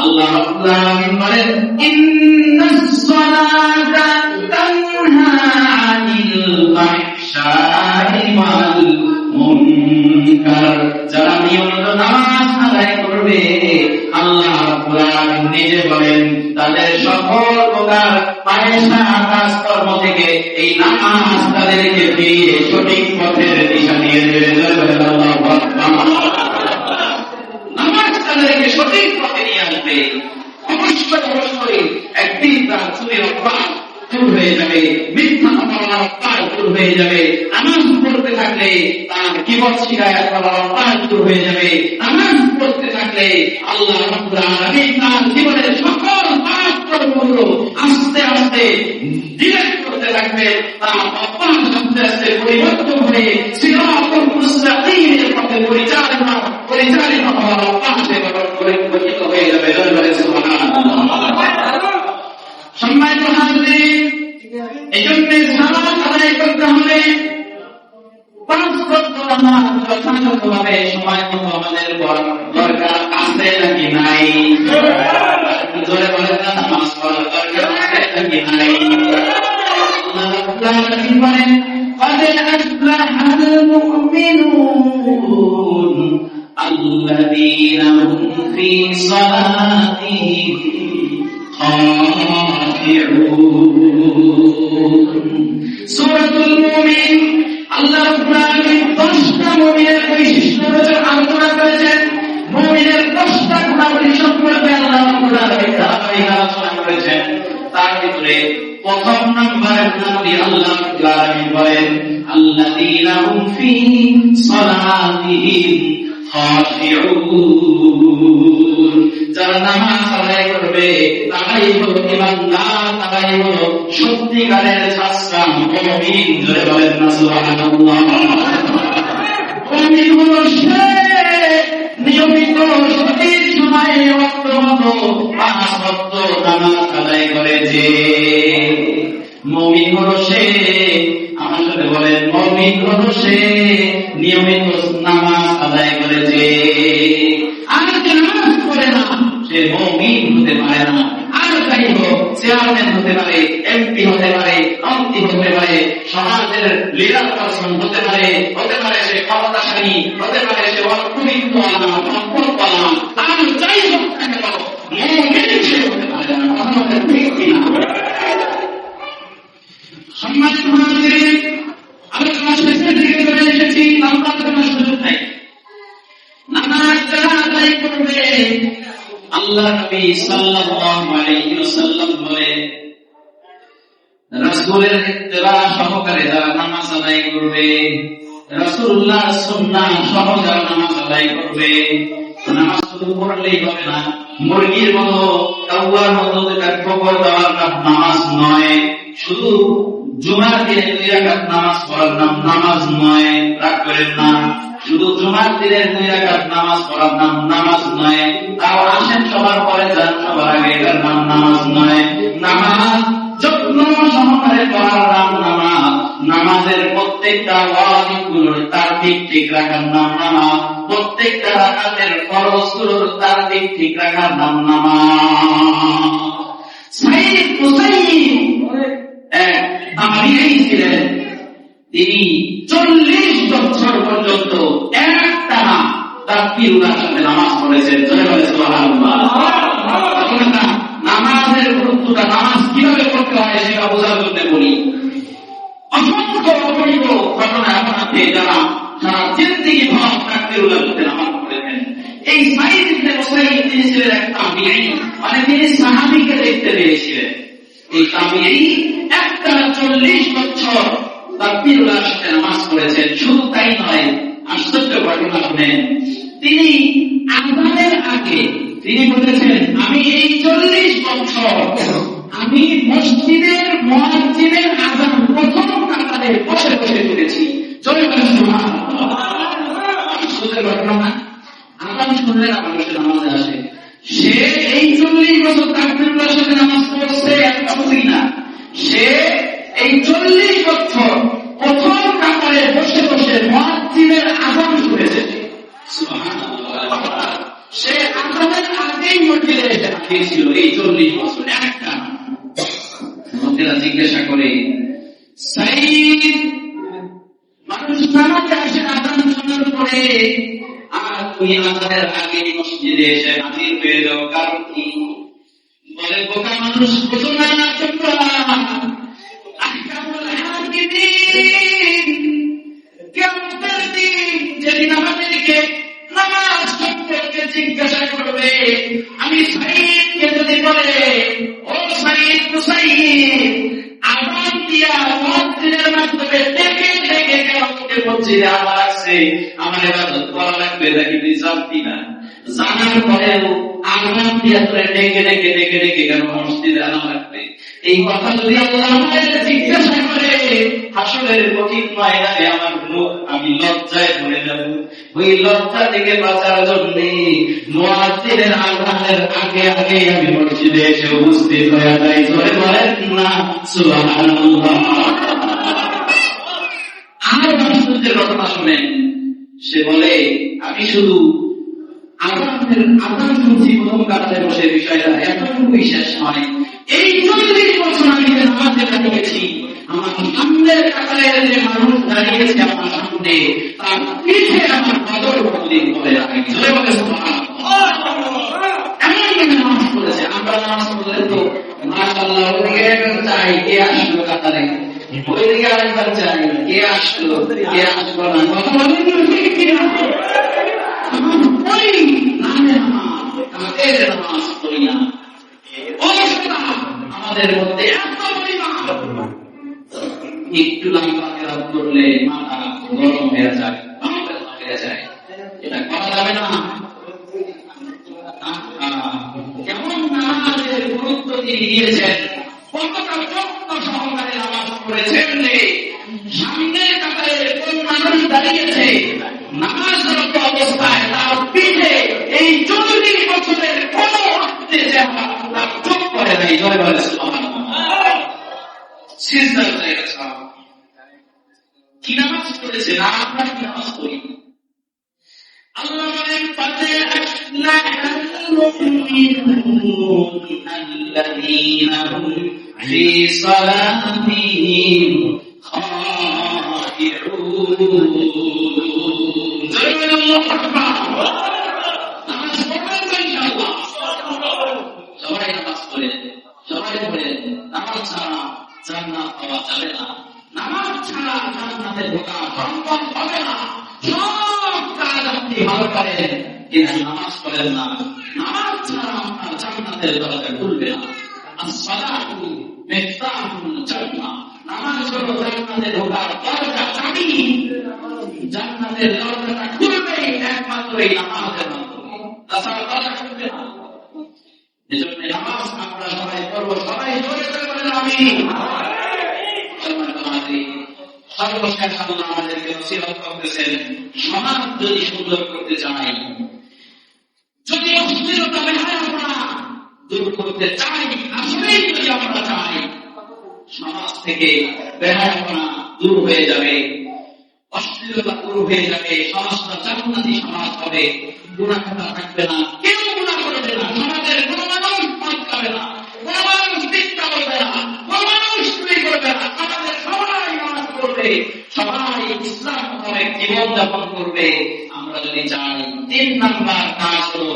S2: আল্লাহ রাব্বুল আলামিন বলেন, ইন্নাস সালাতা তানহা আনিল ফাহশাই ওয়াল মুনকার। যারা নিয়মিত নামাজ আদায় করবে, আল্লাহ রাব্বুল আলামিন নিজে বলেন তাদের সকল প্রকার ফাহিশা কাজকর্ম থেকে এই নামাজ তাদেরকে ফিরিয়ে সঠিক পথের দিশা নিয়ে দেবে। আল্লাহু আকবার। নামাজ তাদেরকে সঠিক পথে নিয়ে আসবে। অবশ্যই একদিন তার চুরির অভ্যাস দূর হয়ে যাবে, মিথ্যা কথা বলার অভ্যাস দূর হয়ে যাবে, নামাজ পড়তে থাকলে তার কিবত শিকায়াত করার অভ্যাস দূর হয়ে যাবে, নামাজ পড়তে থাকলে আল্লাহ রাব্বুল আলামিন তার জীবনের সকল পাপ কর্মগুলো আস্তে আস্তে ডিলিট করতে থাকবে, তার অভ্যাস আস্তে আস্তে পরিবর্তন হয়ে সিরাতুল মুস্তাকিমের পথে পরিচালিত হওয়ার অভ্যাসে পরিবর্তিত হয়ে যাবে। সম্মানিত হাজির, এই জন্য সালাত আদায় করতে হবে, পাঁচ ওয়াক্ত নামাজ যথাযথভাবে সময় মতো আমাদের দরকার আছে নাকি নাই? জোরে বলেন না, নামাজ পড়ার দরকার আছে নাকি নাই? আল্লাহ রাব্বুল আলামিন বলেন, قد أفلح المؤمنون الذين هم في صلاتهم সূরাতুল মুমিন। আল্লাহ রাব্বুল আলামিন 10টা মুমিনের বৈশিষ্ট্য আলোচনা করেছেন। মুমিনের 10টা গুণাবলী সম্পর্কে আল্লাহ রাব্বুল আলামিন আলোচনা করেছেন। তার ভিতরে প্রথম নম্বরে গুণাবলী আল্লাহ রাব্বুল আলামিন বলেন, আল্লাযীনা হুম ফী সালাতিহিম খাশিউন। যারা নামাজ আদায় করবে তারাই হলো ঈমানদার, তারাই হলো সত্যিকারের সাচ্চা মুমিন। জোরে বলেন না সুবহানাল্লাহ। মুমিন হলো সে নিয়মিত সঠিক সময়ে ওয়াক্তমতো পাঁচ ওয়াক্ত নামাজ আদায় করে। যে মুমিন হলো সে, আমার সাথে বলেন, মুমিন হলো সে নিয়মিত নামাজ আদায় করে। যে আর যে নামাজ পড়ে না সে মুমিন হতে পারে না। আর তাই হোক, চেয়ারম্যান হতে পারে, এমপি হতে পারে, মন্ত্রী হতে পারে, সমাজের লিডার পারসন হতে পারে সে ক্ষমতাশালী, হতে পারে সে অর্থনীতি আর যাই হোক না কেন, মুমিন সে হতে পারে না। আমাদের ঠিক কিনা? সম্মানিত হাজির, আলোচনা শেষের দিকে চলে এসেছি, নামাজ কোনো সুযোগ নাই। নামাজ যারা আদায় করবে, আল্লাহ নবী সাল্লাল্লাহু আলাইহি ওয়াসাল্লাম বলেন, রাসূলের ইত্তেবা সহকারে যারা নামাজ আদায় করবে, রাসূলুল্লাহর সুন্নাহ সহ যারা নামাজ আদায় করবে, নামাজ শুধু পড়লেই হবে না। মুরগির মতো, কাউয়ার মতো যেটা খবর দেওয়ার নামাজ নয়, শুধু জুমার দিনে 2 রাকাত নামাজ পড়ার নাম নামাজ নয়, রাগ করেন না। শুধু জুমার দিনে 2 রাকাত নামাজ পড়ার নাম নামাজ নয়। তাও আসেন সবার পরে যান, সবার আগে এটার নাম নামাজ নয়। নামাজ যত্ন সহকারে পড়ার নাম নামাজ। নামাজের প্রত্যেকটা ওয়াজিবগুলোর তারতিব ঠিক রাখার নাম নামাজ। প্রত্যেকটা রাকাতের ফরজগুলোর তারতিব ঠিক রাখার নাম নামাজ। সাইয়্যিদ মুসাইয়্যিব তাবিঈ ছিলেন। তিনি 40 বছর পর্যন্ত একটানা তাকবীরের সাথে নামাজ পড়েছেন। সুবহানাল্লাহ। নামাজের গুরুত্বটা, নামাজ কিভাবে পড়তে হয় সেটা বোঝার জন্য বলি। অসংখ্য অগণিত ঘটনা এমন আছে যারা সারা জিন্দেগি ভর তাকবীরের সাথে নামাজ পড়েছেন। এই সাইয়্যিদ ইবনে মুসাইয়্যিব তিনি ছিলেন এক তাবিঈ, মানে তিনি সাহাবীকে দেখতে পেয়েছিলেন। এই তাবিঈ একটানা 40 বছর তাকবীরের সাথে নামাজ পড়েছেন। শুধু তাই নয়, আশ্চর্য ঘটনা শুনেন। তিনি আযানের আগে তিনি বলেছেন, আমি এই 40 বছর আমি মসজিদের মুয়াজ্জিনের আযান প্রথম কাতারে বসে বসে করেছি। জয় বলেন সুবহানাল্লাহ। আশ্চর্য ঘটনা না? আযান শুনলে না মানুষের নামাজে আসে। সে এই 40 বছর তাকবীরের সাথে নামাজ পড়ছে একটা বুঝি না। সে এই 40 বছর প্রথম কাতারে বসে বসে মুয়াজ্জিনের আযান শুনেছে। সুবহানাল্লাহ। সে আযানের আগেই মসজিদে এসে হাজির এই 40 বছর একটা। লোকেরা জিজ্ঞাসা করে, সাইয়্যিদ, মানুষ নামাজে আসে আযান শোনার পরে, আর তুমি আযানের আগে মসজিদে এসে হাজির হয়ে যাও, কারণ কি? বলে, বোকা মানুষ বোঝো না তোমরা। কিয়ামতের দিন যেদিন আমাদেরকে নামাজ সম্পর্কে জিজ্ঞাসা করবে, আমি সাইয়্যিদকে যদি বলে, ও সাইয়্যিদ মুসাইয়্যিব, আযান দিয়া মুয়াজ্জিনের মাধ্যমে ডেকে ডেকে কিয়ামতে মসজিদে আনা লাগছে, আমার ইবাদত করা লাগবে নাকি তুই জানতি না? জানার পরেও আযান দিয়া তোরে ডেকে ডেকে ডেকে ডেকে কেন মসজিদে আনা লাগবে? এই কথা যদি আল্লাহ আমাদের জিজ্ঞাসা করে, হাসরের কঠিন ময়দানে আমার মুখ আমি লজ্জায় ভরে যাব। ওই লজ্জা থেকে বাঁচার জন্য মুয়াজ্জিনের আযানের আগে আগে আমি মসজিদে এসে উপস্থিত হয়ে যাই। জোরে বলেন না সুবহানাল্লাহ। আর আশ্চর্যের ঘটনা শুনেন। সে বলে, আমি শুধু আযান শুনছি প্রথম কাতারে বসে, বিষয়টা এতটুকুই শেষ নয়। এই 40 বছর আমি যে নামাজে দাঁড়িয়েছি, আমার সামনের কাতারের যে মানুষ দাঁড়িয়েছে আমার সামনে, তার পিঠে আমার কদর কোনদিন বলে রাখে। জোরে বলে সুবহানাল্লাহ। এমন নামাজ পড়েছে। আমরা নামাজ পড়লে তো মাশাআল্লাহ ওদিকে একবার চাই, কে আসলো কাতারে, ওইদিকে আরেকবার চাই, কে আসলো, কে আসলো না, কথা বলেন কিনা? আমাদের মধ্যে একটু লম্বা করলে মাথা গরম হয়ে যায়, এটা করা যাবে না। কেমন নামাজের গুরুত্ব তিনি দিয়েছেন, কতটা যত্ন সহকারে নামাজ পড়েছেন। সামনের কাতারে কোন মানুষ দাঁড়িয়েছে, নামাজরত অবস্থায় তার পিঠে এই 40 বছরের কোন অর্থে চোখ করে নাই। জয় বলে সুবহানাল্লাহ। সিজদায় হয়ে গেছে। কি নামাজ পড়েছে? না আমরা কি নামাজ পড়ি? আল্লাহ বলেন, ফালাহুল মুমিনুন আল্লাযীনা হুম ফি সালাতিহিম খাশিউন। জয় বলে আল্লাহু আকবার। নামাজ পড়বেন তো ইনশাআল্লাহ। সবাই নামাজ পড়েন, সবাই পড়েন। নামাজ ছাড়া জান্নাত পাওয়া যাবে না। নামাজ ছাড়া জান্নাতে ঢোকা সম্ভব হবে না। সব কাজ আপনি ভালো করেন, কিন্তু নামাজ পড়েন না, নামাজ ছাড়া আপনার জান্নাতের দরজা খুলবে না। as-salatu মিফতাহুল জান্নাহ। নামাজ হলো জান্নাতে ঢোকার দরজা, চাবি। জান্নাতের দরজাটা খুলবে একমাত্র এই নামাজের মাধ্যমে, তাছাড়া দরজা খুলবে না। এজন্য নামাজ আমরা সবাই করবো, সবাই জোরে জোরে বলেন আমিন। সর্বশেষ আল্লাহ আমাদেরকে নসিহত করতেছেন, সমাজ যদি সুন্দর করতে চাই, যদি অশ্লীলতা বেহায়াপনা দূর করতে চাই, আসলেই যদি আমরা চাই, সমাজ থেকে বেহায়াপনা দূর হয়ে যাবে, অশ্লীলতা দূর হয়ে যাবে, সমাজটা জান্নাতি সমাজ হবে, গুনাহ থাকবে না, কেউ গুনাহ করবে না, সমাজের কোনো মানুষ পাপ খাবে না, কোনো মানুষ মিথ্যা বলবে না, কোনো মানুষ চুরি করবে না, সমাজের সবাই নামাজ পড়বে, সবাই ইসলাম মোতাবেক জীবনযাপন করবে। আমরা যদি চাই, 3 নাম্বার কাজ হলো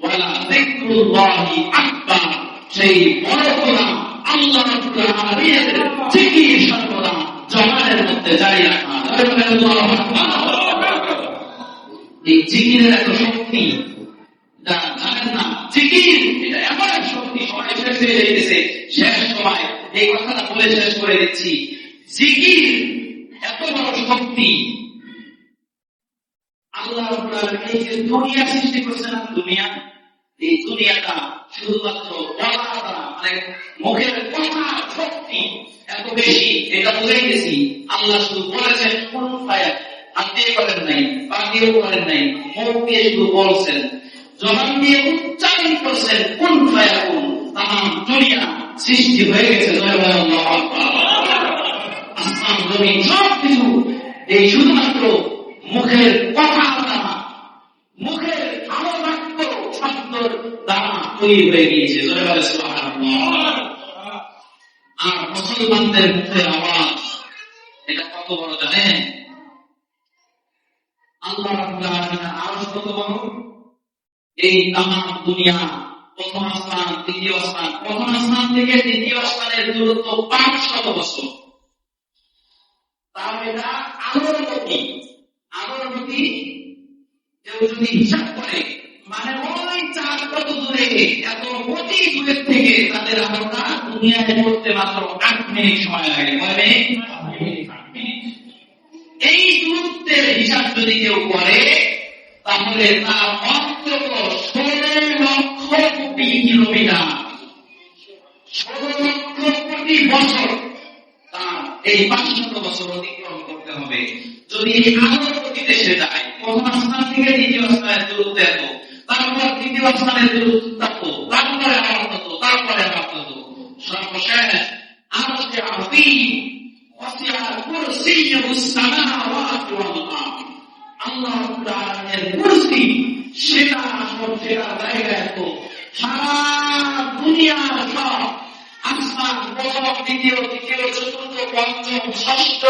S2: ওয়ালা যিকরুল্লাহি আকবার, সেই বড় খোদা আল্লাহ রাব্বুল আলামিনের জিকির সর্বদা জবানের মধ্যে জারি রাখা। আল্লাহু আকবার। এই জিকিরের এত শক্তি জানেন না, জিকির এটা এমন এক শক্তি, সবাই শেষ হয়ে যাইতেছে, শেষ সময় এই কথাটা বলে শেষ করে দিচ্ছি। জিকির এত বড় শক্তি, আল্লাহ রাব্বুল আলামিন এই যে দুনিয়া সৃষ্টি করেছেন, দুনিয়া, এই দুনিয়াটা শুধুমাত্র মানে মুখের কথা শক্তি এত বেশি, এটা বুঝাই গেছি। আল্লাহ শুধু বলেছেন কোন ফায়ার, হাত দিয়ে করেন নাই, পা দিয়েও করেন নাই, মুখ দিয়ে শুধু বলছেন, জবান দিয়ে উচ্চারণ করছেন কোন ফায়ার, কোন তামাম দুনিয়া সৃষ্টি হয়ে গেছে। আসমান জমিন সবকিছু এই শুধুমাত্র মুখের কথা দ্বারা, মুখের ভালো বাক্য শব্দর দ্বারা তৈরি হয়ে গিয়েছে। আর মুসলমানদের মুখের আওয়াজ এটা কত বড় জানেন? আল্লাহ রাব্বুল আলামিনের আরশ কত বড়? এই তামাম দুনিয়া, প্রথম আসমান, দ্বিতীয় আসমান, প্রথম আসমান থেকে দ্বিতীয় আসমানের দূরত্ব 500 বছর। তাহলে এটা আলোর গতি, আলোর গতি কেউ যদি হিসাব করে, মানে ওই চাঁদ কত দূরে, এত অতি দূরের থেকে তাদের আলোটা দুনিয়ায় পড়তে মাত্র 8 মিনিট সময় লাগে। কয় মিনিট? 8 মিনিট। এই দূরত্বের হিসাব যদি কেউ করে, তাহলে তার অন্তত 16 লক্ষ কোটি কিলোমিটার, 16 লক্ষ কোটি বছর তার এই 500 বছর অতিক্রম করতে হবে যদি এই আলোর গতিতে সে যায়। প্রথম আসমান থেকে দ্বিতীয় আসমানের দূরত্ব এত, তারপর দ্বিতীয় আসমানের দূরত্ব তত, তারপরে আবার তত, তারপরে আবার তত, সর্বশেষ আরশে আযীম ওয়াসিআ কুরসিয়্যুস সামাওয়াতি ওয়াল আরদ, আল্লাহ রাব্বুল আলামিনের কুরসি সেটা আসল, সেটা জায়গা এত, সারা দুনিয়ার সব আসমান, প্রথম, দ্বিতীয়, তৃতীয়, চতুর্থ, পঞ্চম, ষষ্ঠ,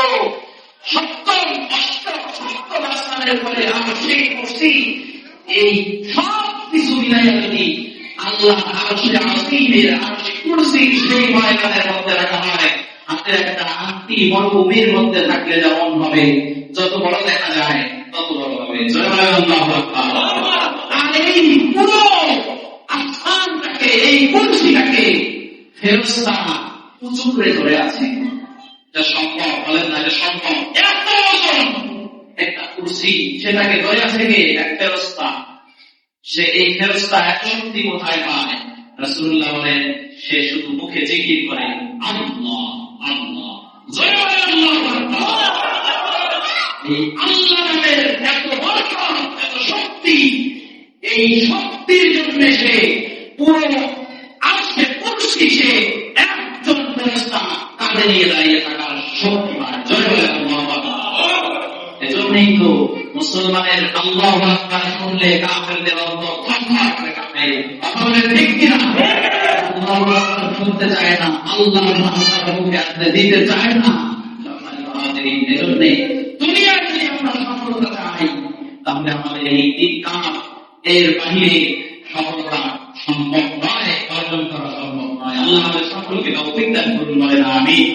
S2: সপ্তম, অষ্টম, সপ্তম আসমানের পরে আরশে কুরসি, এই সব কিছু মিলাইয়া যদি আল্লাহ আরশে আযীমের আরশে কুরসি সেই ময়দানের মধ্যে রাখা হয়, হাতের একটা আংটি মরুভূমির মধ্যে থাকলে যেমন হবে, যত বড় দেখা যায় তত বড় হবে। আল্লাহু আকবার। আর এই পুরো আসমানটাকে, এই কুরসিটাকে ফেরেশতারা উঁচু করে ধরে আছে। যা সম্ভব, বলেন না, এটা সম্ভব। এত ওজন একটা কুরসি, সেটাকে ধরে আছে কে? এক ফেরেশতা। সে এই ফেরেশতা এত শক্তি কোথায় পায়? রাসূলুল্লাহ বলেন, সে শুধু মুখে জিকির করে আল্লাহ আল্লাহ, জয় বলেন আল্লাহু আকবার। এই আল্লাহ নামের এত বরকত, এত শক্তি, এই শক্তির জন্য সে পুরো আজকে কুরসি সে একজন ফেরেশতা কাঁধে নিয়ে দাঁড়িয়ে থাকার শক্তি পায়। জয় বলেন আল্লাহু আকবার। এজন্যই তো মুসলমানের আল্লাহু আকবার শুনলে কাফেরদের অন্তর থরথর করে কাঁপে। তাহলে ঠিক কিনা? আল্লাহু আকবার শুনতে চায় না, আল্লাহর নামটা মুখে আসতে দিতে চায় না। এজন্যই দুনিয়ার যদি আমরা সফলতা চাই, তাহলে আমাদের এই 3 কাজ এর বাহিরে সফলতা সম্ভব নয়, অর্জন করা সম্ভব নয়। আল্লাহ আমাদের সকলকে তৌফিক দান করুন, বলেন আমিন।